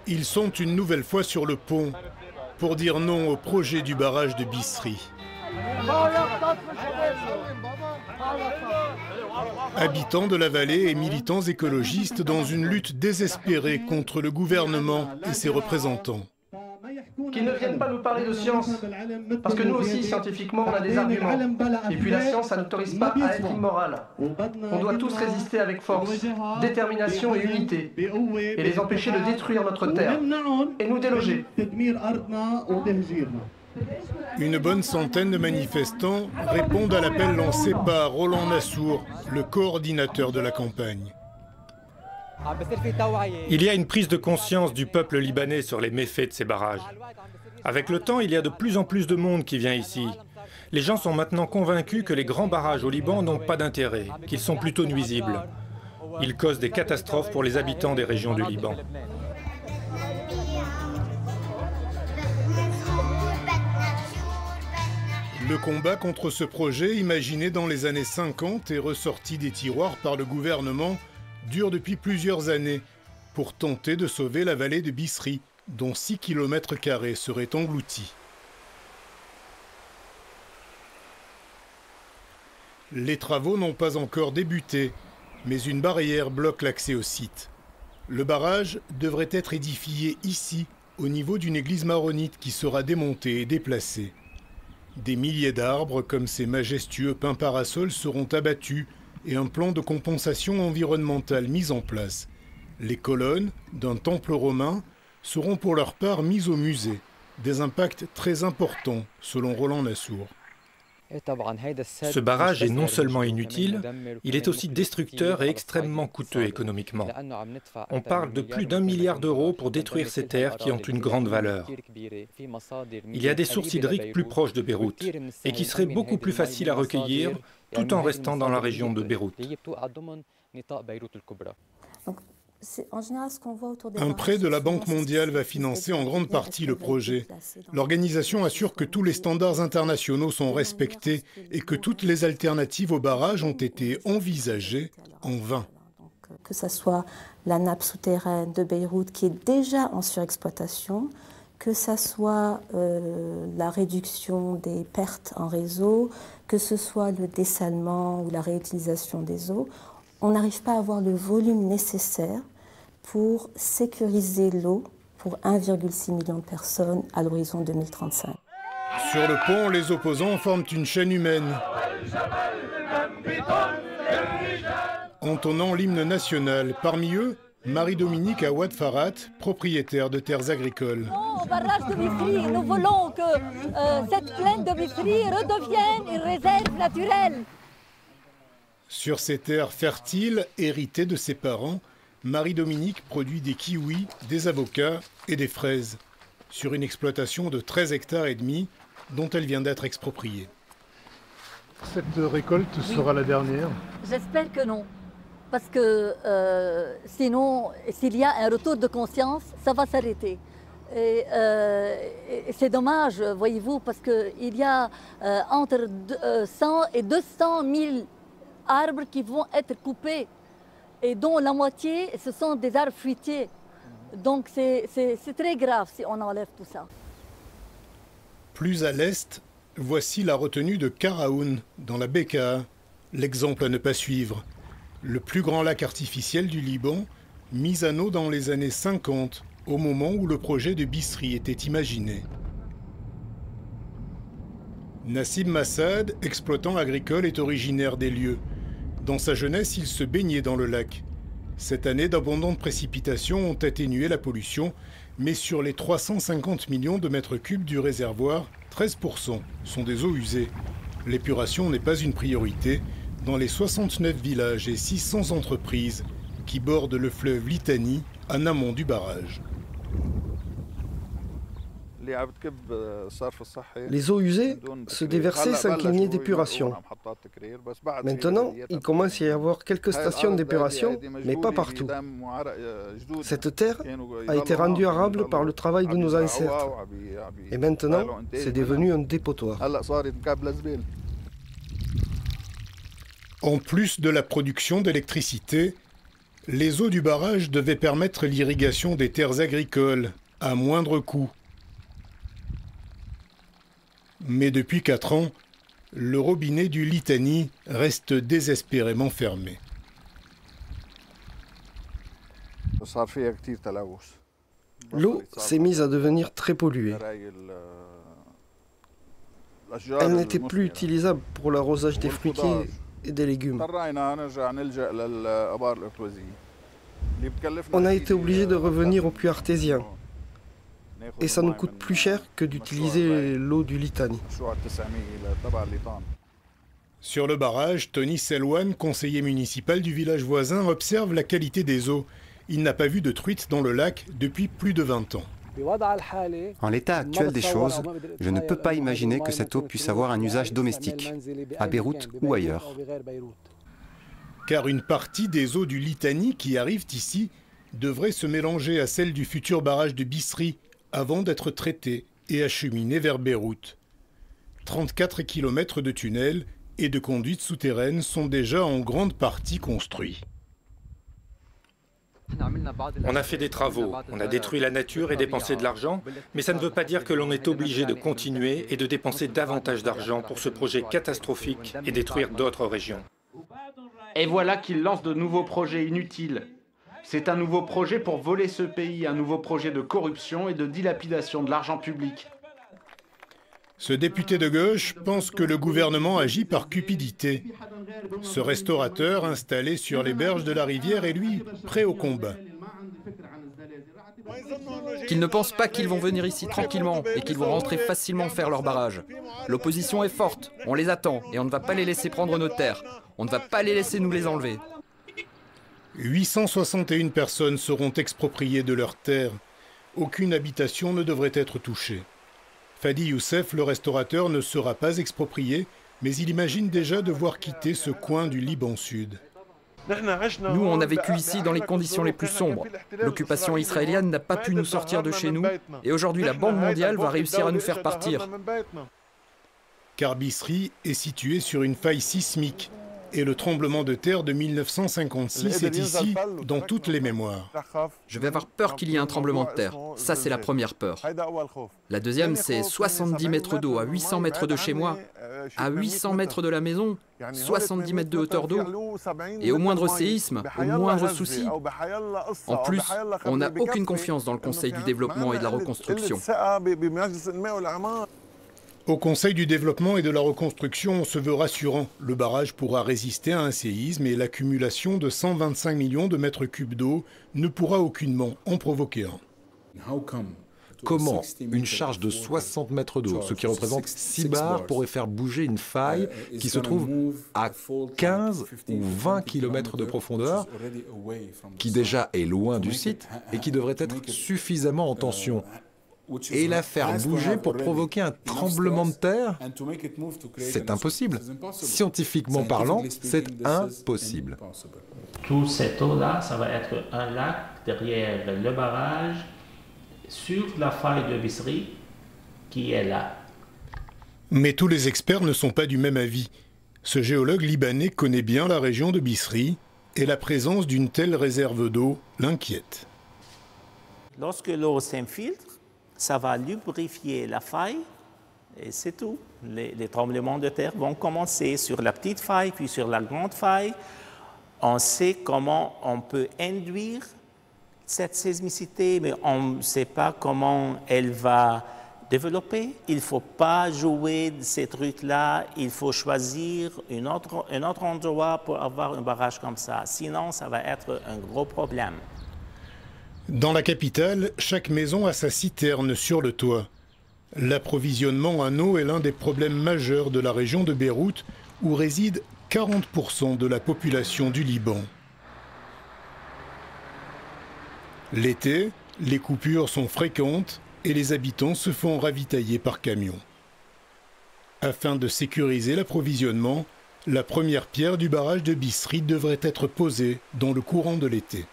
Ils sont une nouvelle fois sur le pont pour dire non au projet du barrage de Bisri. Habitants de la vallée et militants écologistes dans une lutte désespérée contre le gouvernement et ses représentants. Qu'ils ne viennent pas nous parler de science, parce que nous aussi, scientifiquement, on a des arguments. Et puis la science, ça n'autorise pas à être immorale. On doit tous résister avec force, détermination et unité, et les empêcher de détruire notre terre, et nous déloger. Une bonne centaine de manifestants répondent à l'appel lancé par Roland Nassour, le coordinateur de la campagne. Il y a une prise de conscience du peuple libanais sur les méfaits de ces barrages. Avec le temps, il y a de plus en plus de monde qui vient ici. Les gens sont maintenant convaincus que les grands barrages au Liban n'ont pas d'intérêt, qu'ils sont plutôt nuisibles. Ils causent des catastrophes pour les habitants des régions du Liban. Le combat contre ce projet, imaginé dans les années 50 et ressorti des tiroirs par le gouvernement, dure depuis plusieurs années pour tenter de sauver la vallée de Bisri, dont 6 km² seraient engloutis. Les travaux n'ont pas encore débuté, mais une barrière bloque l'accès au site. Le barrage devrait être édifié ici, au niveau d'une église maronite qui sera démontée et déplacée. Des milliers d'arbres comme ces majestueux pins parasols seront abattus et un plan de compensation environnementale mis en place. Les colonnes d'un temple romain seront pour leur part mises au musée. Des impacts très importants, selon Roland Nassour. Ce barrage est non seulement inutile, il est aussi destructeur et extrêmement coûteux économiquement. On parle de plus d'1 milliard d'euros pour détruire ces terres qui ont une grande valeur. Il y a des sources hydriques plus proches de Beyrouth et qui seraient beaucoup plus faciles à recueillir tout en restant dans la région de Beyrouth. Un prêt de la Banque mondiale va financer en grande partie le projet. L'organisation assure que tous les standards internationaux sont respectés et que toutes les alternatives au barrage ont été envisagées en vain. Que ce soit la nappe souterraine de Beyrouth qui est déjà en surexploitation, que ce soit la réduction des pertes en réseau, que ce soit le dessalement ou la réutilisation des eaux, on n'arrive pas à avoir le volume nécessaire pour sécuriser l'eau pour 1,6 million de personnes à l'horizon 2035. Sur le pont, les opposants forment une chaîne humaine, entonnant l'hymne national. Parmi eux, Marie-Dominique Awad Farhat, propriétaire de terres agricoles. Au barrage de Bisri, nous voulons que cette plaine de Bisri redevienne une réserve naturelle. Sur ces terres fertiles, héritées de ses parents, Marie-Dominique produit des kiwis, des avocats et des fraises, sur une exploitation de 13,5 hectares dont elle vient d'être expropriée. Cette récolte sera la dernière? J'espère que non, parce que sinon, s'il y a un retour de conscience, ça va s'arrêter. Et c'est dommage, voyez-vous, parce qu'il y a entre 100 et 200 000 arbres qui vont être coupés. Et dont la moitié, ce sont des arbres fruitiers. Donc c'est très grave si on enlève tout ça. Plus à l'est, voici la retenue de Karaoun, dans la Bekaa. L'exemple à ne pas suivre. Le plus grand lac artificiel du Liban, mis à l'eau dans les années 50, au moment où le projet de Bisri était imaginé. Nassim Massad, exploitant agricole, est originaire des lieux. Dans sa jeunesse, il se baignait dans le lac. Cette année, d'abondantes précipitations ont atténué la pollution, mais sur les 350 millions de mètres cubes du réservoir, 13% sont des eaux usées. L'épuration n'est pas une priorité dans les 69 villages et 600 entreprises qui bordent le fleuve Litani en amont du barrage. Les eaux usées se déversaient sans qu'il n'y ait d'épuration. Maintenant, il commence à y avoir quelques stations d'épuration, mais pas partout. Cette terre a été rendue arable par le travail de nos ancêtres. Et maintenant, c'est devenu un dépotoir. En plus de la production d'électricité, les eaux du barrage devaient permettre l'irrigation des terres agricoles à moindre coût. Mais depuis 4 ans, le robinet du Litani reste désespérément fermé. L'eau s'est mise à devenir très polluée. Elle n'était plus utilisable pour l'arrosage des fruitiers et des légumes. On a été obligé de revenir au puits artésien. Et ça nous coûte plus cher que d'utiliser l'eau du Litani. Sur le barrage, Tony Selwan, conseiller municipal du village voisin, observe la qualité des eaux. Il n'a pas vu de truite dans le lac depuis plus de 20 ans. En l'état actuel des choses, je ne peux pas imaginer que cette eau puisse avoir un usage domestique, à Beyrouth ou ailleurs. Car une partie des eaux du Litani qui arrivent ici devrait se mélanger à celles du futur barrage de Bisri avant d'être traitées et acheminées vers Beyrouth. 34 km de tunnels et de conduites souterraines sont déjà en grande partie construits. On a fait des travaux, on a détruit la nature et dépensé de l'argent, mais ça ne veut pas dire que l'on est obligé de continuer et de dépenser davantage d'argent pour ce projet catastrophique et détruire d'autres régions. Et voilà qu'il lance de nouveaux projets inutiles. C'est un nouveau projet pour voler ce pays, un nouveau projet de corruption et de dilapidation de l'argent public. Ce député de gauche pense que le gouvernement agit par cupidité. Ce restaurateur installé sur les berges de la rivière est lui prêt au combat. Qu'ils ne pensent pas qu'ils vont venir ici tranquillement et qu'ils vont rentrer facilement faire leur barrage. L'opposition est forte, on les attend et on ne va pas les laisser prendre nos terres. On ne va pas les laisser nous les enlever. 861 personnes seront expropriées de leurs terres. Aucune habitation ne devrait être touchée. Fadi Youssef, le restaurateur, ne sera pas exproprié, mais il imagine déjà devoir quitter ce coin du Liban Sud. Nous, on a vécu ici dans les conditions les plus sombres. L'occupation israélienne n'a pas pu nous sortir de chez nous, et aujourd'hui la Banque mondiale va réussir à nous faire partir. Car Bisri est situé sur une faille sismique, et le tremblement de terre de 1956 est ici, dans toutes les mémoires. Je vais avoir peur qu'il y ait un tremblement de terre. Ça, c'est la première peur. La deuxième, c'est 70 mètres d'eau à 800 mètres de chez moi, à 800 mètres de la maison, 70 mètres de hauteur d'eau. Et au moindre séisme, au moindre souci. En plus, on n'a aucune confiance dans le Conseil du développement et de la reconstruction. Au Conseil du développement et de la reconstruction, on se veut rassurant. Le barrage pourra résister à un séisme et l'accumulation de 125 millions de mètres cubes d'eau ne pourra aucunement en provoquer un. Comment une charge de 60 mètres d'eau, ce qui représente 6 bars, pourrait faire bouger une faille qui se trouve à 15 ou 20 km de profondeur, qui déjà est loin du site et qui devrait être suffisamment en tension, et la faire bouger pour provoquer un tremblement de terre? C'est impossible. Scientifiquement parlant, c'est impossible. Tout cette eau-là, ça va être un lac derrière le barrage, sur la faille de Bisri, qui est là. Mais tous les experts ne sont pas du même avis. Ce géologue libanais connaît bien la région de Bisri, et la présence d'une telle réserve d'eau l'inquiète. Lorsque l'eau s'infiltre, ça va lubrifier la faille et c'est tout. Les tremblements de terre vont commencer sur la petite faille, puis sur la grande faille. On sait comment on peut induire cette sismicité, mais on ne sait pas comment elle va développer. Il ne faut pas jouer de ces trucs-là. Il faut choisir un autre endroit pour avoir un barrage comme ça. Sinon, ça va être un gros problème. Dans la capitale, chaque maison a sa citerne sur le toit. L'approvisionnement en eau est l'un des problèmes majeurs de la région de Beyrouth, où réside 40% de la population du Liban. L'été, les coupures sont fréquentes et les habitants se font ravitailler par camion. Afin de sécuriser l'approvisionnement, la première pierre du barrage de Bisri devrait être posée dans le courant de l'été.